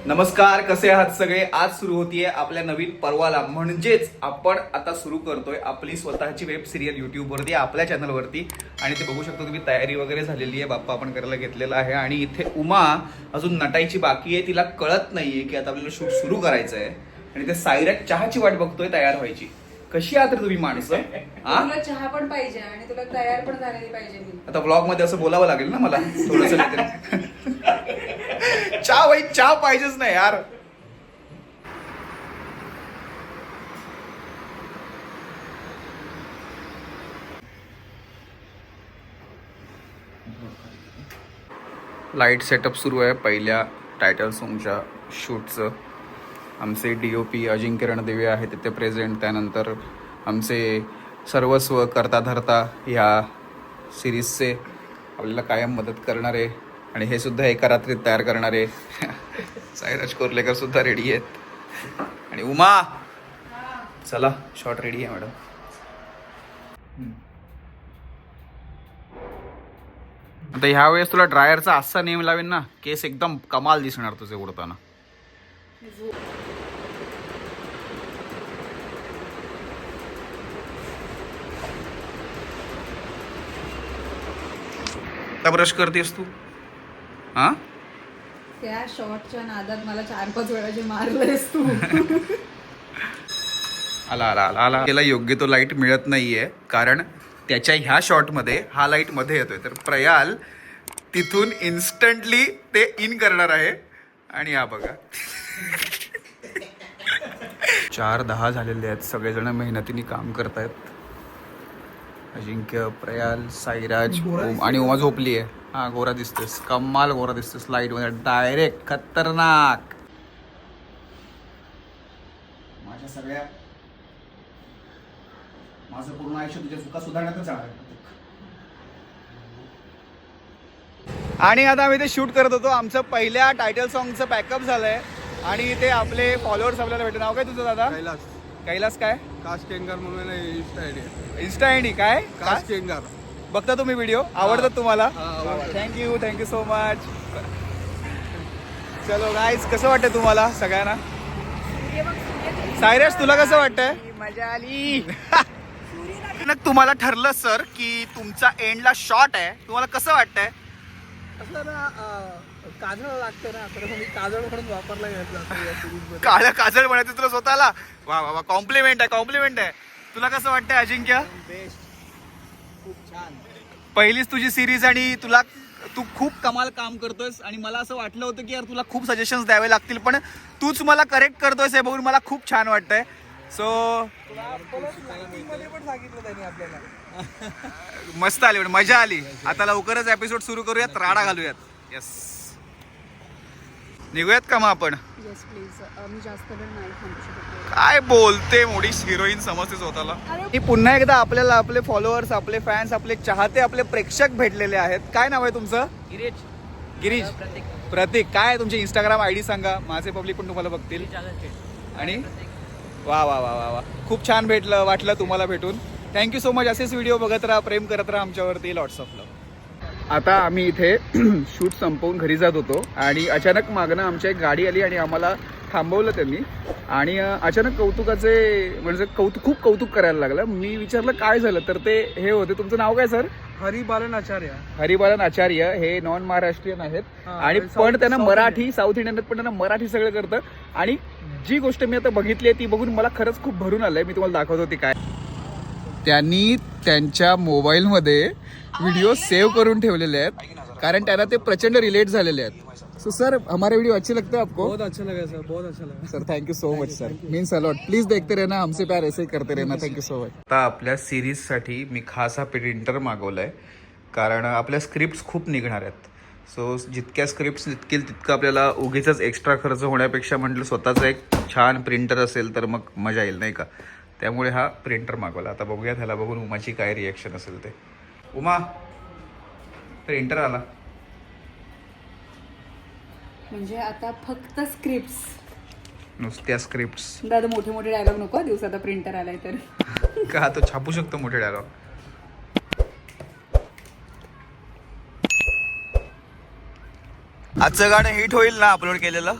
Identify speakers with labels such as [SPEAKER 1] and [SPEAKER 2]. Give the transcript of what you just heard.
[SPEAKER 1] नमस्कार, कसे आहात सगळे. आज सुरू होतीये आपल्या नवीन पर्वाला, म्हणजेच आपण आता सुरू करतोय आपली स्वतःची वेब सिरियल युट्यूबवरती, आपल्या चॅनलवरती. आणि ते बघू शकतो तुम्ही, तयारी वगैरे झालेली आहे, बाप्पा आपण करायला घेतलेला आहे. आणि इथे उमा अजून नटायची बाकी आहे, तिला कळत नाहीये की आता आपल्याला शूट सुरू करायचं आहे. आणि ते सायरात चहाची वाट बघतोय तयार व्हायची. कशी आहात रे तुम्ही माणसं?
[SPEAKER 2] तुला चहा पण पाहिजे आणि तुला तयार पण झालेली पाहिजे. मी
[SPEAKER 1] आता ब्लॉग मध्ये असं बोलावं लागेल ना मला थोडस. चहा भाई, चहा पाहिजेच नाही यार. लाईट सेटअप सुरू आहे पहिल्या टायटल सॉन्गच्या शूटचं. आमचे DOP अजिंक्य रणदेवे आहेत तिथे प्रेझेंट. त्यानंतर आमचे सर्वस्व करता धरता ह्या सिरीजचे आपल्याला कायम मदत करणारे आणि हे सुद्धा एका रात्रीत तयार करणारे साईराज कोर्लेकर सुद्धा रेडी आहेत. आणि उमा, चला शॉट रेडी आहे मॅडम. आता ह्या वेळेस तुला ड्रायरचा असा नेम लावेन ना, केस एकदम कमाल दिसणार तुझे उडताना. ब्रश करतेस तू? हा,
[SPEAKER 2] त्या शॉटच्या नादात मला 4-5 वेळा जे मारलंयस तू.
[SPEAKER 1] आला आला आला आला. त्याला योग्य तो लाईट मिळत नाहीये, कारण त्याच्या ह्या शॉटमध्ये हा लाईट मध्ये येतोय. तर प्रयाल तिथून इन्स्टंटली ते इन करणार आहे. आणि हा बघा 4:10 झालेले आहेत. सगळेजण मेहनतीने काम करतायत. अजिंक्य, प्रयाल, साईराज, ओम आणि उमा झोपली आहे. हा, गोरा दिसतेस, कमाल गोरा दिसतेस लाईट मध्ये, डायरेक्ट खतरनाक. माझ्या सगळ्या माझं पूर्ण आयुष्य तुझ्या चुका सुधारण्यातच आहे. आणि आता आम्ही ते शूट करत होतो. आमचं पहिल्या टायटल सॉन्गचं पॅकअप झालंय आणि ते आपले फॉलोअर्स आपल्याला भेटले. नाव काय तुझं दादा?
[SPEAKER 3] कैलास.
[SPEAKER 1] कैलास काय?
[SPEAKER 3] काश केंगार म्हणून इन्स्टा आयडी.
[SPEAKER 1] इन्स्टा आयडी काय?
[SPEAKER 3] काश केंगार.
[SPEAKER 1] बघता तुम्ही व्हिडिओ? आवडतात तुम्हाला?
[SPEAKER 3] आवडतात.
[SPEAKER 1] Thank you so much. चलो गाईज, कसं वाटतंय तुम्हाला सगळ्यांना? सायरस, तुला कसं वाटतंय? मजा आली. तुम्हाला ठरलं सर की तुमचा एंडला शॉट आहे, तुम्हाला कसं वाटतंय?
[SPEAKER 3] असं ना काजळ लागतं ना, तर मी काजळ म्हणून वापरला घेतला.
[SPEAKER 1] काळं काजळ म्हणायचं तुला स्वतःला? वा वा वा, कॉम्प्लिमेंट आहे. तुला कसं वाटतंय अजिंक्य?
[SPEAKER 3] बेस्ट, खूप छान.
[SPEAKER 1] पहिलीच तुझी सिरीज आणि तू खूप कमाल काम करतोयस. आणि मला असं वाटलं होतं की यार तुला खूप सजेशन्स द्यावे लागतील, पण तूच मला करेक्ट करतोयस हे बघून मला खूप छान वाटतंय. सो
[SPEAKER 3] पण सांगितलं त्यांनी आपल्याला.
[SPEAKER 1] मस्त आली, मजा आली. आता लवकरच एपिसोड सुरू करूयात, राडा घालूयात. येस, निघूयात का मग आपण?
[SPEAKER 2] Yes please. मी जास्त वेळ नाही थांबू शकत.
[SPEAKER 1] काय बोलते, मोठी हिरोईन समजते स्वतःला. ही पुन्हा एकदा आपल्याला आपले फॉलोअर्स, आपले फॅन्स, आपले चाहते, आपले प्रेक्षक भेटलेले आहेत. काय नाव आहे तुमचं? गिरीश. प्रतीक. काय आहे तुमची इंस्टाग्राम आयडी सांगा, माझे पब्लिक पण तुम्हाला बघतील. आणि वा वा वा वा वा, खूप छान वाटलं तुम्हाला भेटून. Thank you so much. असेच व्हिडिओ बघत राहा, प्रेम करत राहा आमच्यावरती. Lots of love. आता आम्ही इथे शूट संपवून घरी जात होतो आणि अचानक मागणं आमच्या एक गाडी आली आणि आम्हाला थांबवलं त्यांनी. आणि अचानक कौतुकाचे म्हणजे खूप कौतुक करायला लागलं. मी विचारलं काय झालं, तर ते हे होते. तुमचं नाव काय सर?
[SPEAKER 3] हरिबालन आचार्य.
[SPEAKER 1] हरिबालन आचार्य. हे नॉन महाराष्ट्रीयन आहेत आणि पण त्यांना मराठी, साऊथ इंडियन पण त्यांना मराठी सगळं करतं. आणि जी गोष्ट मी आता बघितली आहे ती बघून मला खरंच खूप भरून आलंय. मी तुम्हाला दाखवत होती काय. त्यांनी त्यांच्या मोबाईलमध्ये व्हिडिओ सेव्ह करून ठेवलेले आहेत, कारण त्यांना ते प्रचंड रिलेट झालेले आहेत. सो सर, हमारे वीडियो अच्छे लगते हैं आपको?
[SPEAKER 3] बहुत अच्छा लगा सर, बहुत अच्छा लगा
[SPEAKER 1] sir. Thank you so much sir, means a lot. Please देखते रहना, हमसे प्यार ऐसे ही करते रहना. Thank you so much. आता आपल्या सिरीजसाठी मी खास हा प्रिंटर मागवलाय, कारण आपल्या स्क्रिप्ट खूप निघणार आहेत. सो जितक्या स्क्रिप्ट निघतील तितकं आपल्याला उगीच एक्स्ट्रा खर्च होण्यापेक्षा म्हटलं स्वतःचा एक छान प्रिंटर असेल तर मग मजा येईल, नाही का? त्यामुळे हा प्रिंटर मागवला. आता बघूया त्याला बघून उमाची काय रिॲक्शन असेल ते. उमा, प्रिंटर आला.
[SPEAKER 2] म्हणजे आता फक्त स्क्रिप्ट्स,
[SPEAKER 1] नुसत्या स्क्रिप्ट.
[SPEAKER 2] दादा मोठे मोठे डायलॉग नको दिवसाचा प्रिंटर आलाय तर.
[SPEAKER 1] का तो छापू शकतो मोठे डायलॉग. आजचं गाणं हिट होईल ना अपलोड केलेलं?